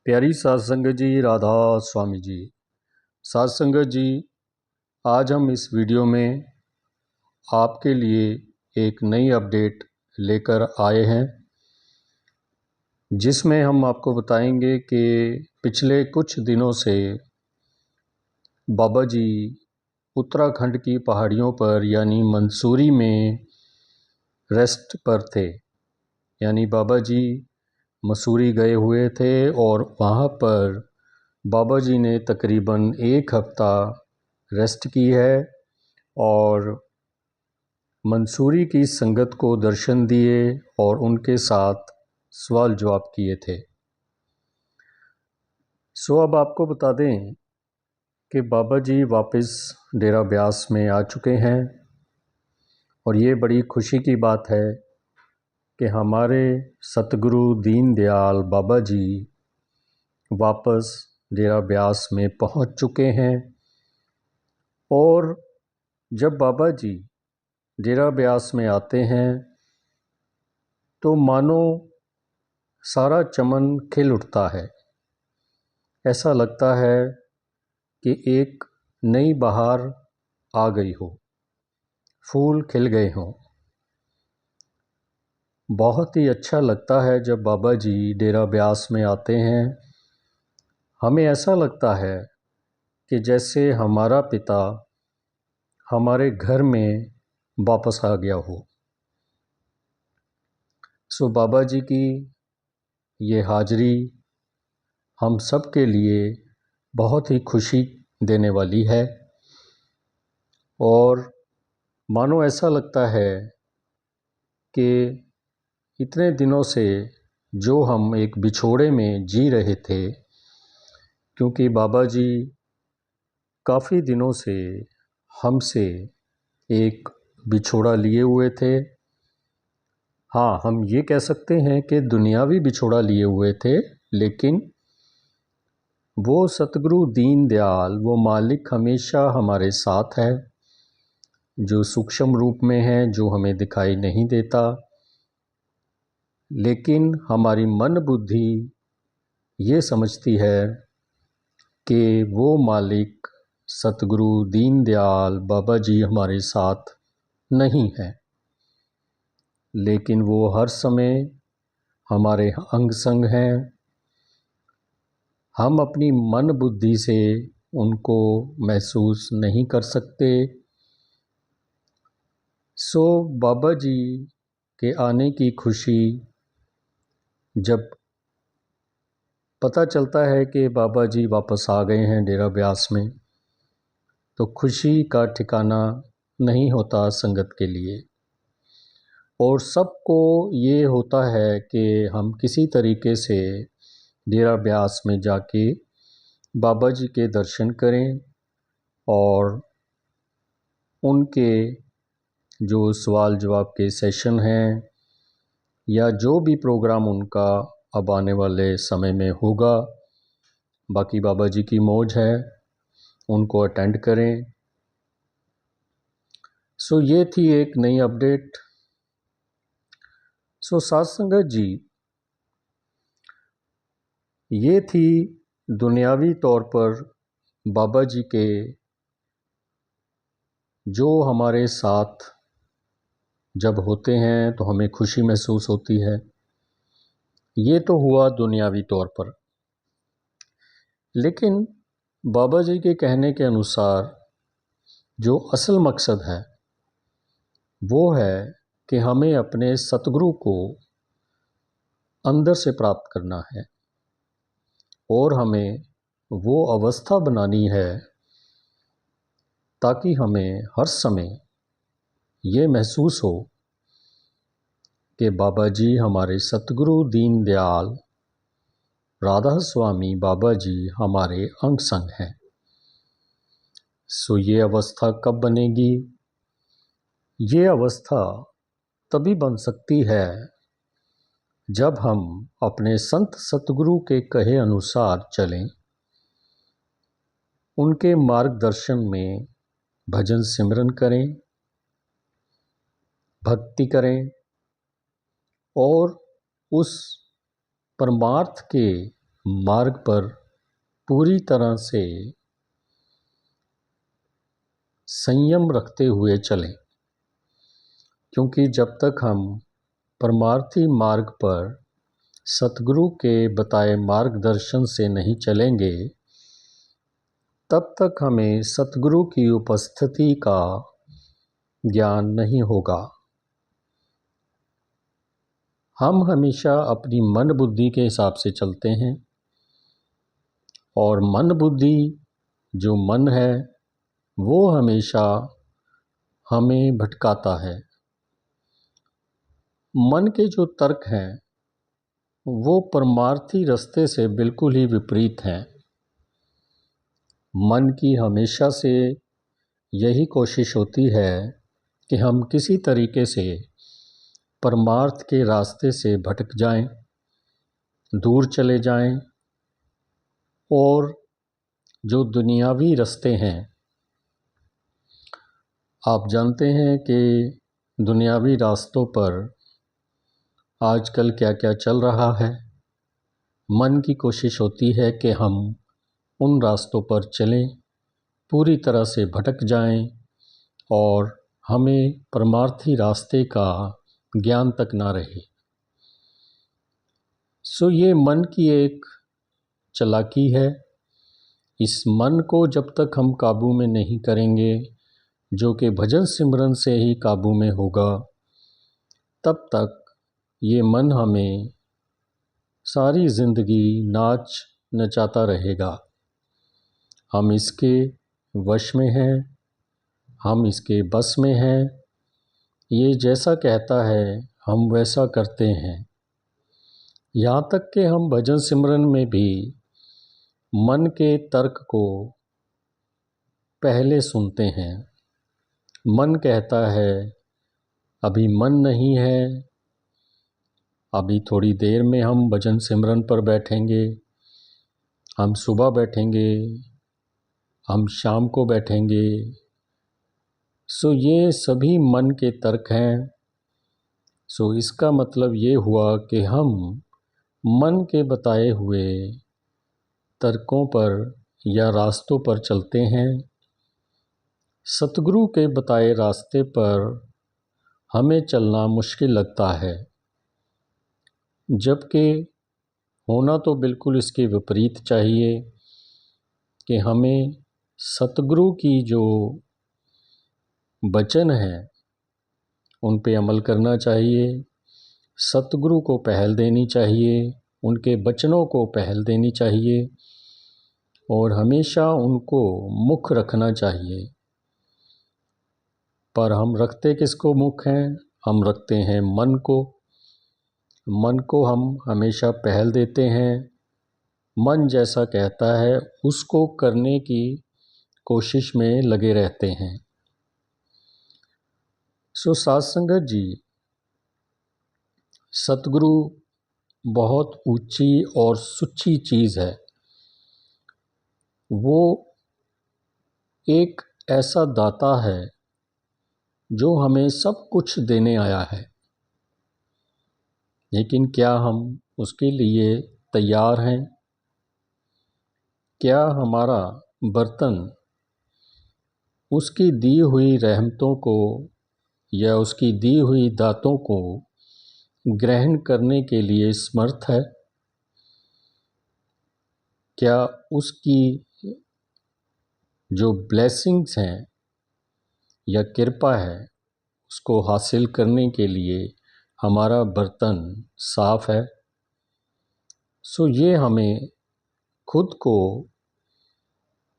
प्यारी साध संगत जी, राधा स्वामी जी। साध संगत जी, आज हम इस वीडियो में आपके लिए एक नई अपडेट लेकर आए हैं, जिसमें हम आपको बताएंगे कि पिछले कुछ दिनों से बाबा जी उत्तराखंड की पहाड़ियों पर यानी मंसूरी में रेस्ट पर थे। यानी बाबा जी मसूरी गए हुए थे और वहाँ पर बाबा जी ने तकरीबन एक हफ्ता रेस्ट की है और मंसूरी की संगत को दर्शन दिए और उनके साथ सवाल जवाब किए थे। सो अब आपको बता दें कि बाबा जी वापस डेरा ब्यास में आ चुके हैं और ये बड़ी खुशी की बात है कि हमारे सतगुरु दीन दयाल बाबा जी वापस डेरा ब्यास में पहुंच चुके हैं। और जब बाबा जी डेरा ब्यास में आते हैं तो मानो सारा चमन खिल उठता है। ऐसा लगता है कि एक नई बहार आ गई हो, फूल खिल गए हों। बहुत ही अच्छा लगता है जब बाबा जी डेरा ब्यास में आते हैं। हमें ऐसा लगता है कि जैसे हमारा पिता हमारे घर में वापस आ गया हो। सो बाबा जी की ये हाज़री हम सब के लिए बहुत ही खुशी देने वाली है और मानो ऐसा लगता है कि इतने दिनों से जो हम एक बिछोड़े में जी रहे थे, क्योंकि बाबा जी काफ़ी दिनों से हमसे एक बिछोड़ा लिए हुए थे। हाँ, हम ये कह सकते हैं कि दुनियावी बिछोड़ा लिए हुए थे, लेकिन वो सतगुरु दीन दयाल, वो मालिक हमेशा हमारे साथ है, जो सूक्ष्म रूप में है, जो हमें दिखाई नहीं देता, लेकिन हमारी मन बुद्धि ये समझती है कि वो मालिक सतगुरु दीन दयाल बाबा जी हमारे साथ नहीं है, लेकिन वो हर समय हमारे अंग संग हैं। हम अपनी मन बुद्धि से उनको महसूस नहीं कर सकते। सो बाबा जी के आने की खुशी जब पता चलता है कि बाबा जी वापस आ गए हैं डेरा ब्यास में, तो खुशी का ठिकाना नहीं होता संगत के लिए। और सबको ये होता है कि हम किसी तरीके से डेरा ब्यास में जाके बाबा जी के दर्शन करें और उनके जो सवाल जवाब के सेशन हैं या जो भी प्रोग्राम उनका अब आने वाले समय में होगा, बाकी बाबा जी की मौज है, उनको अटेंड करें। सो ये थी एक नई अपडेट। सो साध संगत जी, ये थी दुनियावी तौर पर बाबा जी के जो हमारे साथ जब होते हैं तो हमें खुशी महसूस होती है। ये तो हुआ दुनियावी तौर पर, लेकिन बाबा जी के कहने के अनुसार जो असल मकसद है वो है कि हमें अपने सतगुरु को अंदर से प्राप्त करना है और हमें वो अवस्था बनानी है ताकि हमें हर समय ये महसूस हो कि बाबा जी हमारे सतगुरु दीन दयाल राधा स्वामी बाबा जी हमारे अंग संग हैं। सो ये अवस्था कब बनेगी? ये अवस्था तभी बन सकती है जब हम अपने संत सतगुरु के कहे अनुसार चलें, उनके मार्गदर्शन में भजन सिमरन करें, भक्ति करें और उस परमार्थ के मार्ग पर पूरी तरह से संयम रखते हुए चलें, क्योंकि जब तक हम परमार्थी मार्ग पर सतगुरु के बताए मार्गदर्शन से नहीं चलेंगे, तब तक हमें सतगुरु की उपस्थिति का ज्ञान नहीं होगा। हम हमेशा अपनी मन बुद्धि के हिसाब से चलते हैं, और मन बुद्धि जो मन है वो हमेशा हमें भटकाता है। मन के जो तर्क हैं वो परमार्थी रास्ते से बिल्कुल ही विपरीत हैं। मन की हमेशा से यही कोशिश होती है कि हम किसी तरीके से परमार्थ के रास्ते से भटक जाएं, दूर चले जाएं, और जो दुनियावी रास्ते हैं, आप जानते हैं कि दुनियावी रास्तों पर आजकल क्या क्या चल रहा है। मन की कोशिश होती है कि हम उन रास्तों पर चलें, पूरी तरह से भटक जाएं, और हमें परमार्थी रास्ते का ज्ञान तक ना रहे। सो ये मन की एक चालाकी है। इस मन को जब तक हम काबू में नहीं करेंगे, जो कि भजन सिमरन से ही काबू में होगा, तब तक ये मन हमें सारी ज़िंदगी नाच नचाता रहेगा। हम इसके वश में हैं, हम इसके बस में हैं। ये जैसा कहता है हम वैसा करते हैं। यहाँ तक कि हम भजन सिमरन में भी मन के तर्क को पहले सुनते हैं। मन कहता है अभी मन नहीं है, अभी थोड़ी देर में हम भजन सिमरन पर बैठेंगे, हम सुबह बैठेंगे, हम शाम को बैठेंगे। सो ये सभी मन के तर्क हैं। सो इसका मतलब ये हुआ कि हम मन के बताए हुए तर्कों पर या रास्तों पर चलते हैं। सतगुरु के बताए रास्ते पर हमें चलना मुश्किल लगता है, जबकि होना तो बिल्कुल इसके विपरीत चाहिए कि हमें सतगुरु की जो वचन हैं उन पे अमल करना चाहिए, सतगुरु को पहल देनी चाहिए, उनके वचनों को पहल देनी चाहिए, और हमेशा उनको मुख रखना चाहिए। पर हम रखते किसको मुख हैं? हम रखते हैं मन को। मन को हम हमेशा पहल देते हैं। मन जैसा कहता है उसको करने की कोशिश में लगे रहते हैं। सो साध संगत जी, सतगुरु बहुत ऊंची और सुच्ची चीज़ है। वो एक ऐसा दाता है जो हमें सब कुछ देने आया है, लेकिन क्या हम उसके लिए तैयार हैं? क्या हमारा बर्तन उसकी दी हुई रहमतों को या उसकी दी हुई दातों को ग्रहण करने के लिए समर्थ है? क्या उसकी जो ब्लेसिंग्स हैं या कृपा है उसको हासिल करने के लिए हमारा बर्तन साफ है? सो ये हमें खुद को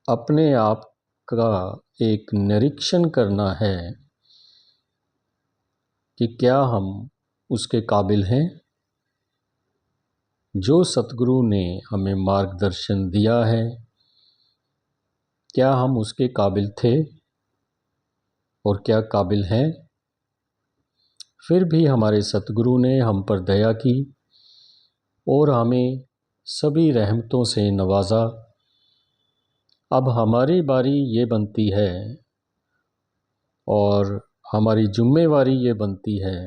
अपने आप का एक निरीक्षण करना है कि क्या हम उसके काबिल हैं। जो सतगुरु ने हमें मार्गदर्शन दिया है, क्या हम उसके काबिल थे और क्या काबिल हैं? फिर भी हमारे सतगुरु ने हम पर दया की और हमें सभी रहमतों से नवाजा। अब हमारी बारी ये बनती है और हमारी जिम्मेवारी ये बनती है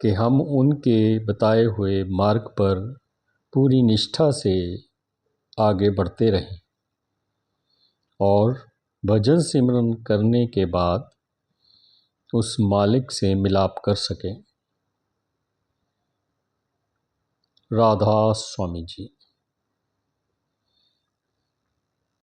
कि हम उनके बताए हुए मार्ग पर पूरी निष्ठा से आगे बढ़ते रहें और भजन सिमरन करने के बाद उस मालिक से मिलाप कर सकें। राधा स्वामी जी।